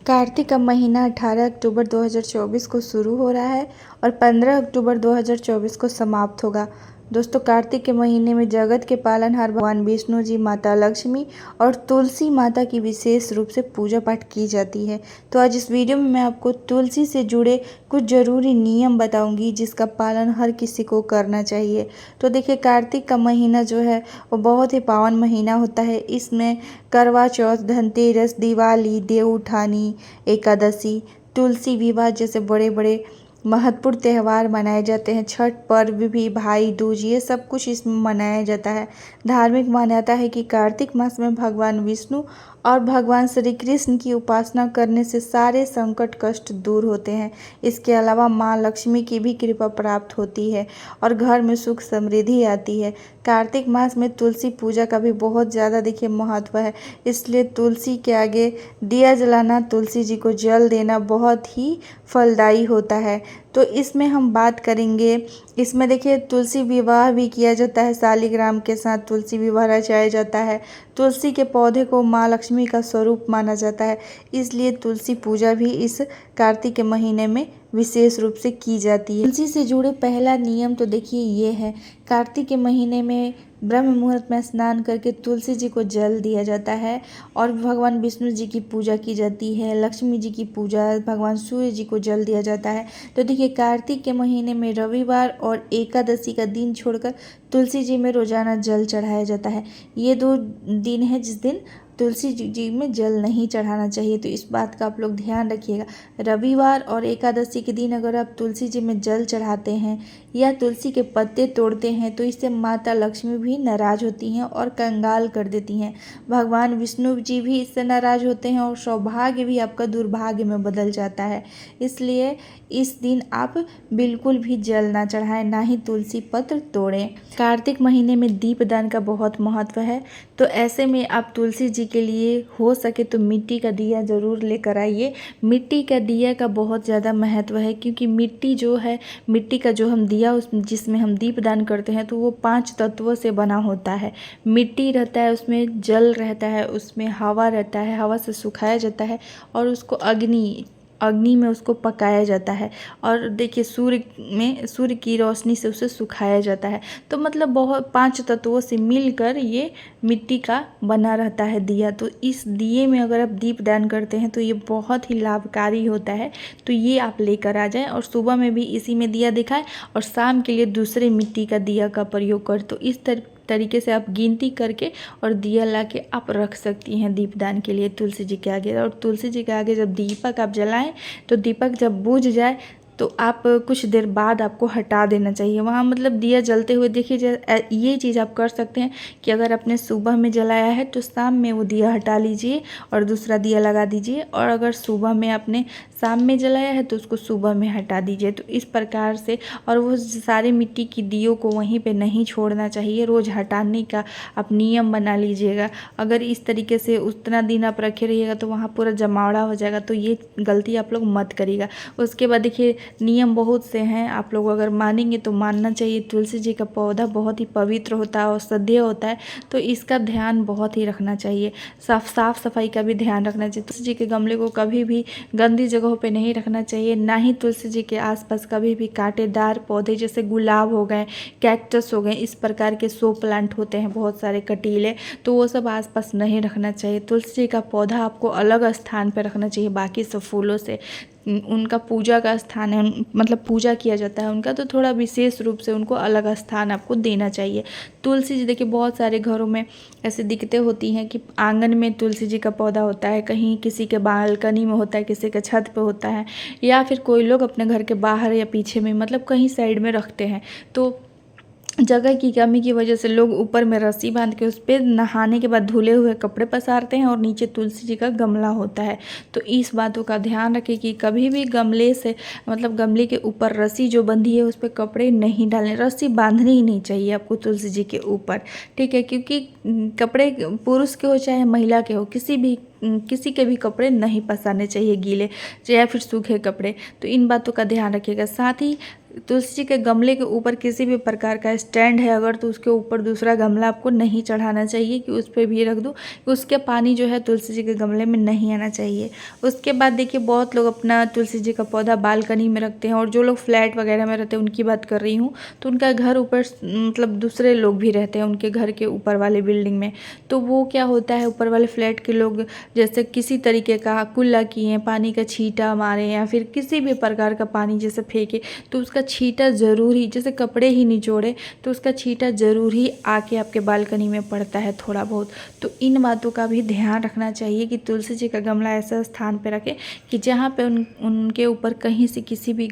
कार्तिक का महीना 18 अक्टूबर 2024 को शुरू हो रहा है और 15 अक्टूबर 2024 को समाप्त होगा। दोस्तों, कार्तिक के महीने में जगत के पालनहार भगवान विष्णु जी, माता लक्ष्मी और तुलसी माता की विशेष रूप से पूजा पाठ की जाती है। तो आज इस वीडियो में मैं आपको तुलसी से जुड़े कुछ ज़रूरी नियम बताऊंगी जिसका पालन हर किसी को करना चाहिए। तो देखिए, कार्तिक का महीना जो है वो बहुत ही पावन महीना होता है। इसमें करवा चौथ, धनतेरस, दिवाली, देव उठानी, एकादशी, तुलसी विवाह जैसे बड़े बड़े महत्वपूर्ण त्यौहार मनाए जाते हैं। छठ पर्व भी, भाई दूज, ये सब कुछ इसमें मनाया जाता है। धार्मिक मान्यता है कि कार्तिक मास में भगवान विष्णु और भगवान श्री कृष्ण की उपासना करने से सारे संकट कष्ट दूर होते हैं। इसके अलावा माँ लक्ष्मी की भी कृपा प्राप्त होती है और घर में सुख समृद्धि आती है। कार्तिक मास में तुलसी पूजा का भी बहुत ज़्यादा देखिए महत्व है, इसलिए तुलसी के आगे दिया जलाना, तुलसी जी को जल देना बहुत ही फलदायी होता है। तो इसमें हम बात करेंगे, इसमें देखिए तुलसी विवाह भी किया जाता है। शालिग्राम के साथ तुलसी विवाह रचाया जाता है। तुलसी के पौधे को माँ लक्ष्मी का स्वरूप माना जाता है, इसलिए तुलसी पूजा भी इस कार्तिक के महीने में विशेष रूप से की जाती है। तुलसी से जुड़े पहला नियम तो देखिए ये है, कार्तिक के महीने में ब्रह्म मुहूर्त में स्नान करके तुलसी जी को जल दिया जाता है और भगवान विष्णु जी की पूजा की जाती है। लक्ष्मी जी की पूजा, भगवान सूर्य जी को जल दिया जाता है। तो देखिए, कार्तिक के महीने में रविवार और एकादशी का दिन छोड़कर तुलसी जी में रोजाना जल चढ़ाया जाता है। ये 2 दिन है जिस दिन तुलसी जी में जल नहीं चढ़ाना चाहिए, तो इस बात का आप लोग ध्यान रखिएगा। रविवार और एकादशी के दिन अगर आप तुलसी जी में जल चढ़ाते हैं या तुलसी के पत्ते तोड़ते हैं तो इससे माता लक्ष्मी भी नाराज होती हैं और कंगाल कर देती हैं। भगवान विष्णु जी भी इससे नाराज होते हैं और सौभाग्य भी आपका दुर्भाग्य में बदल जाता है। इसलिए इस दिन आप बिल्कुल भी जल ना चढ़ाएं, ना ही तुलसी पत्र तोड़ें। कार्तिक महीने में दीपदान का बहुत महत्व है, तो ऐसे में आप तुलसी जी के लिए हो सके तो मिट्टी का दिया ज़रूर लेकर आइए। मिट्टी का दिया का बहुत ज़्यादा महत्व है, क्योंकि मिट्टी जो है, मिट्टी का जो हम दिया उस जिसमें हम दीपदान करते हैं तो वो 5 तत्वों से बना होता है। मिट्टी रहता है, उसमें जल रहता है, उसमें हवा रहता है, हवा से सुखाया जाता है और उसको अग्नि में उसको पकाया जाता है और देखिए सूर्य की रोशनी से उसे सुखाया जाता है। तो मतलब बहुत 5 तत्वों से मिलकर ये मिट्टी का बना रहता है दिया। तो इस दिए में अगर आप दीपदान करते हैं तो ये बहुत ही लाभकारी होता है। तो ये आप लेकर आ जाएं और सुबह में भी इसी में दिया दिखाएं और शाम के लिए दूसरे मिट्टी का दिया का प्रयोग करें। तो इस तरीके से आप गिनती करके और दिया ला के आप रख सकती हैं दीपदान के लिए तुलसी जी के आगे। और तुलसी जी के आगे जब दीपक आप जलाएं तो दीपक जब बुझ जाए तो आप कुछ देर बाद आपको हटा देना चाहिए। वहाँ मतलब दिया जलते हुए देखिए, ये चीज़ आप कर सकते हैं कि अगर आपने सुबह में जलाया है तो शाम में वो दिया हटा लीजिए और दूसरा दिया लगा दीजिए, और अगर सुबह में आपने शाम में जलाया है तो उसको सुबह में हटा दीजिए। तो इस प्रकार से, और वो सारे मिट्टी की दियों को वहीं पे नहीं छोड़ना चाहिए, रोज़ हटाने का आप नियम बना लीजिएगा। अगर इस तरीके से उतना दिन आप रखे रहिएगा तो वहाँ पूरा जमावड़ा हो जाएगा, तो ये गलती आप लोग मत करिएगा। उसके बाद देखिए, नियम बहुत से हैं, आप लोग अगर मानेंगे तो मानना चाहिए। तुलसी जी का पौधा बहुत ही पवित्र होता है, औषधीय होता है, तो इसका ध्यान बहुत ही रखना चाहिए। साफ सफाई का भी ध्यान रखना चाहिए। तुलसी जी के गमले को कभी भी गंदी जगहों पे नहीं रखना चाहिए, ना ही तुलसी जी के आसपास कभी भी कांटेदार पौधे जैसे गुलाब हो गए, कैक्टस हो गए, इस प्रकार के शो प्लांट होते हैं बहुत सारे कटीले, तो वो सब आसपास नहीं रखना चाहिए। तुलसी जी का पौधा आपको अलग स्थान पर रखना चाहिए बाकी सब फूलों से। उनका पूजा का स्थान है, मतलब पूजा किया जाता है उनका, तो थोड़ा विशेष रूप से उनको अलग स्थान आपको देना चाहिए। तुलसी जी देखिए, बहुत सारे घरों में ऐसे दिक्कतें होती हैं कि आंगन में तुलसी जी का पौधा होता है, कहीं किसी के बालकनी में होता है, किसी के छत पे होता है, या फिर कोई लोग अपने घर के बाहर या पीछे में, मतलब कहीं साइड में रखते हैं। तो जगह की कमी की वजह से लोग ऊपर में रस्सी बांध के उस पर नहाने के बाद धुले हुए कपड़े पसारते हैं और नीचे तुलसी जी का गमला होता है। तो इस बातों का ध्यान रखें कि कभी भी गमले से, मतलब गमले के ऊपर रस्सी जो बंधी है उस पर कपड़े नहीं डालें। रस्सी बांधनी ही नहीं चाहिए आपको तुलसी जी के ऊपर, ठीक है, क्योंकि कपड़े पुरुष के हो चाहे महिला के हो, किसी भी किसी के भी कपड़े नहीं पसारने चाहिए गीले या फिर सूखे कपड़े। तो इन बातों का ध्यान रखिएगा। साथ ही तुलसी जी के गमले के ऊपर किसी भी प्रकार का स्टैंड है अगर, तो उसके ऊपर दूसरा गमला आपको नहीं चढ़ाना चाहिए कि उस पर भी रख दूँ, कि उसके पानी जो है तुलसी जी के गमले में नहीं आना चाहिए। उसके बाद देखिए बहुत लोग अपना तुलसी जी का पौधा बालकनी में रखते हैं, और जो लोग फ्लैट वगैरह में रहते हैं उनकी बात कर रही हूँ, तो उनका घर ऊपर मतलब दूसरे लोग भी रहते हैं उनके घर के ऊपर वाले बिल्डिंग में। तो वो क्या होता है, ऊपर वाले फ्लैट के लोग जैसे किसी तरीके का कुल्ला किए, पानी का छींटा मारे या फिर किसी भी प्रकार का पानी जैसे फेंके, तो उसका छींटा ज़रूर ही, जैसे कपड़े ही निचोड़े तो उसका छींटा ज़रूर ही आके आपके बालकनी में पड़ता है थोड़ा बहुत। तो इन बातों का भी ध्यान रखना चाहिए कि तुलसी जी का गमला ऐसा स्थान पे रखें कि जहाँ पे उनके ऊपर कहीं से किसी भी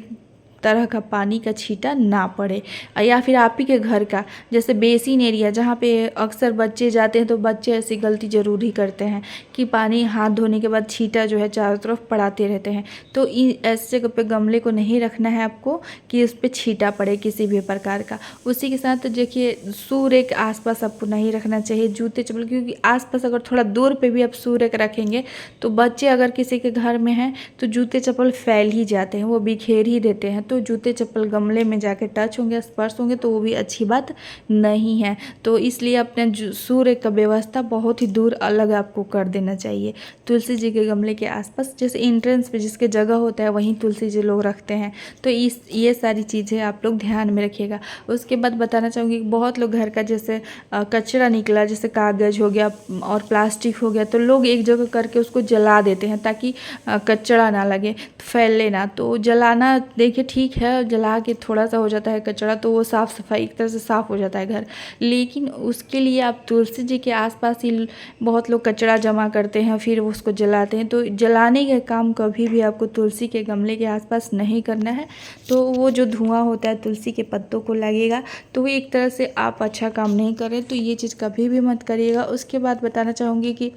तरह का पानी का छींटा ना पड़े। या फिर आप ही के घर का जैसे बेसिन एरिया जहाँ पे अक्सर बच्चे जाते हैं, तो बच्चे ऐसी गलती ज़रूर ही करते हैं कि पानी हाथ धोने के बाद छींटा जो है चारों तरफ पड़ाते रहते हैं। तो ऐसे जगह पे गमले को नहीं रखना है आपको कि उस पर छींटा पड़े किसी भी प्रकार का। उसी के साथ देखिए सूर्य के आसपास आपको नहीं रखना चाहिए जूते चप्पल, क्योंकि आसपास अगर थोड़ा दूर पे भी आप सूर्य के रखेंगे तो बच्चे अगर किसी के घर में हैं तो जूते चप्पल फैल ही जाते हैं, वो बिखेर ही देते हैं। तो जूते चप्पल गमले में जाके टच होंगे, स्पर्श होंगे, तो वो भी अच्छी बात नहीं है। तो इसलिए अपने सूर्य का व्यवस्था बहुत ही दूर अलग आपको कर देना चाहिए। तुलसी जी के गमले के आसपास जैसे एंट्रेंस पे जिसके जगह होता है वहीं तुलसी जी लोग रखते हैं। तो ये सारी चीज़ें आप लोग ध्यान में रखिएगा। उसके बाद बताना चाहूँगी बहुत लोग घर का जैसे कचरा निकला, जैसे कागज़ हो गया और प्लास्टिक हो गया, तो लोग एक जगह करके उसको जला देते हैं ताकि कचरा ना लगे, फैले ना। तो जलाना देखिए ठीक है, जला के थोड़ा सा हो जाता है कचरा, तो वो साफ़ सफाई एक तरह से साफ़ हो जाता है घर। लेकिन उसके लिए आप तुलसी जी के आसपास ही बहुत लोग कचरा जमा करते हैं फिर उसको जलाते हैं। तो जलाने का काम कभी भी आपको तुलसी के गमले के आसपास नहीं करना है। तो वो जो धुआं होता है तुलसी के पत्तों को लगेगा, तो वो एक तरह से आप अच्छा काम नहीं करें, तो ये चीज़ कभी भी मत करिएगा। उसके बाद बताना चाहूँगी कि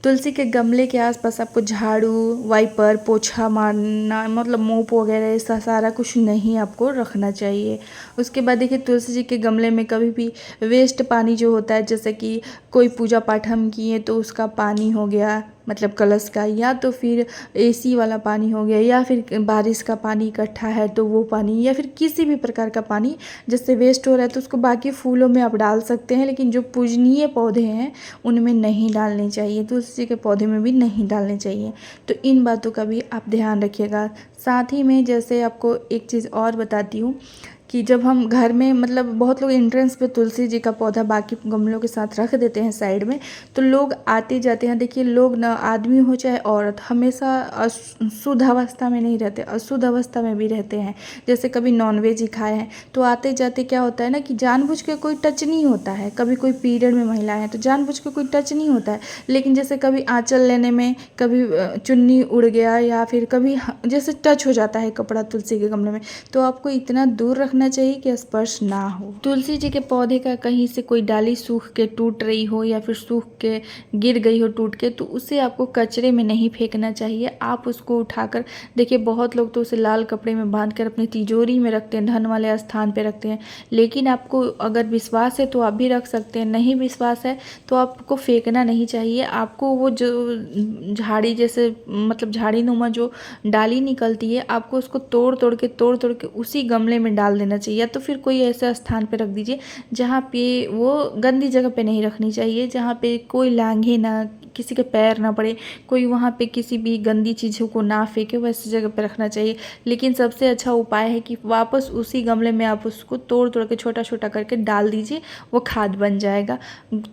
तुलसी के गमले के आसपास आपको झाड़ू, वाइपर, पोछा मारना, मतलब मोप वगैरह ऐसा सारा कुछ नहीं आपको रखना चाहिए। उसके बाद देखिए तुलसी जी के गमले में कभी भी वेस्ट पानी जो होता है, जैसे कि कोई पूजा पाठ हम किए तो उसका पानी हो गया, मतलब कलश का, या तो फिर एसी वाला पानी हो गया, या फिर बारिश का पानी इकट्ठा है तो वो पानी, या फिर किसी भी प्रकार का पानी जिससे वेस्ट हो रहा है, तो उसको बाकी फूलों में आप डाल सकते हैं, लेकिन जो पूजनीय पौधे हैं उनमें नहीं डालने चाहिए, तुलसी के पौधे में भी नहीं डालने चाहिए। तो इन बातों का भी आप ध्यान रखिएगा। साथ ही में जैसे आपको एक चीज़ और बताती हूँ कि जब हम घर में, मतलब बहुत लोग एंट्रेंस पे तुलसी जी का पौधा बाकी गमलों के साथ रख देते हैं साइड में, तो लोग आते जाते हैं, देखिए लोग ना, आदमी हो चाहे औरत, हमेशा शुद्ध अवस्था में नहीं रहते, अशुद्ध अवस्था में भी रहते हैं। जैसे कभी नॉनवेज ही खाए हैं तो आते जाते क्या होता है ना कि जानबूझ के कोई टच नहीं होता है। कभी कोई पीरियड में महिला है तो जानबूझ के कोई टच नहीं होता है, लेकिन जैसे कभी आंचल लेने में कभी चुन्नी उड़ गया, या फिर कभी जैसे टच हो जाता है कपड़ा तुलसी के गमले में, तो आपको इतना दूर रखना चाहिए कि स्पर्श ना हो। तुलसी जी के पौधे का कहीं से कोई डाली सूख के टूट रही हो या फिर सूख के गिर गई हो टूट के, तो उसे आपको कचरे में नहीं फेंकना चाहिए। आप उसको उठाकर, देखिए बहुत लोग तो उसे लाल कपड़े में बांध कर अपनी तिजोरी में रखते हैं, धन वाले स्थान पे रखते हैं। लेकिन आपको अगर विश्वास है तो आप भी रख सकते हैं, नहीं विश्वास है तो आपको फेंकना नहीं चाहिए। आपको वो जो झाड़ी जैसे, मतलब झाड़ी नुमा जो डाली निकलती है, आपको उसको तोड़ तोड़ के उसी गमले में डाल देना चाहिए, या तो फिर कोई ऐसा स्थान पे रख दीजिए जहाँ पे वो गंदी जगह पे नहीं रखनी चाहिए, जहाँ पे कोई लांघे ना, किसी के पैर ना पड़े, कोई वहाँ पे किसी भी गंदी चीज़ों को ना फेंके, वैसी जगह पे रखना चाहिए। लेकिन सबसे अच्छा उपाय है कि वापस उसी गमले में आप उसको तोड़ तोड़ के छोटा छोटा करके डाल दीजिए, वो खाद बन जाएगा।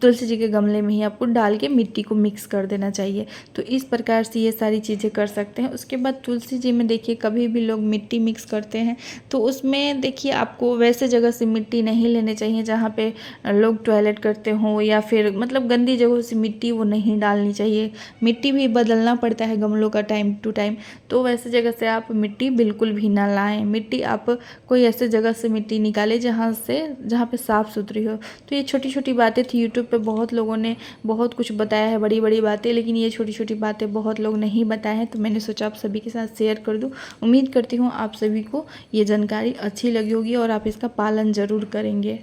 तुलसी जी के गमले में ही आपको डाल के मिट्टी को मिक्स कर देना चाहिए। तो इस प्रकार से ये सारी चीज़ें कर सकते हैं। उसके बाद तुलसी जी में देखिए कभी भी लोग मिट्टी मिक्स करते हैं तो उसमें देखिए आपको वैसे जगह से मिट्टी नहीं लेने चाहिए जहाँ पे लोग टॉयलेट करते हों, या फिर मतलब गंदी जगहों से मिट्टी वो नहीं डालनी चाहिए। मिट्टी भी बदलना पड़ता है गमलों का टाइम टू टाइम, तो वैसे जगह से आप मिट्टी बिल्कुल भी ना लाएं। मिट्टी आप कोई ऐसे जगह से मिट्टी निकालें जहाँ पे साफ़ सुथरी हो। तो ये छोटी छोटी बातें थी। यूट्यूब पे बहुत लोगों ने बहुत कुछ बताया है, बड़ी बड़ी बातें, लेकिन ये छोटी छोटी बातें बहुत लोग नहीं बताए हैं, तो मैंने सोचा आप सभी के साथ शेयर कर दूँ। उम्मीद करती हूँ आप सभी को ये जानकारी अच्छी लगी होगी और आप इसका पालन ज़रूर करेंगे।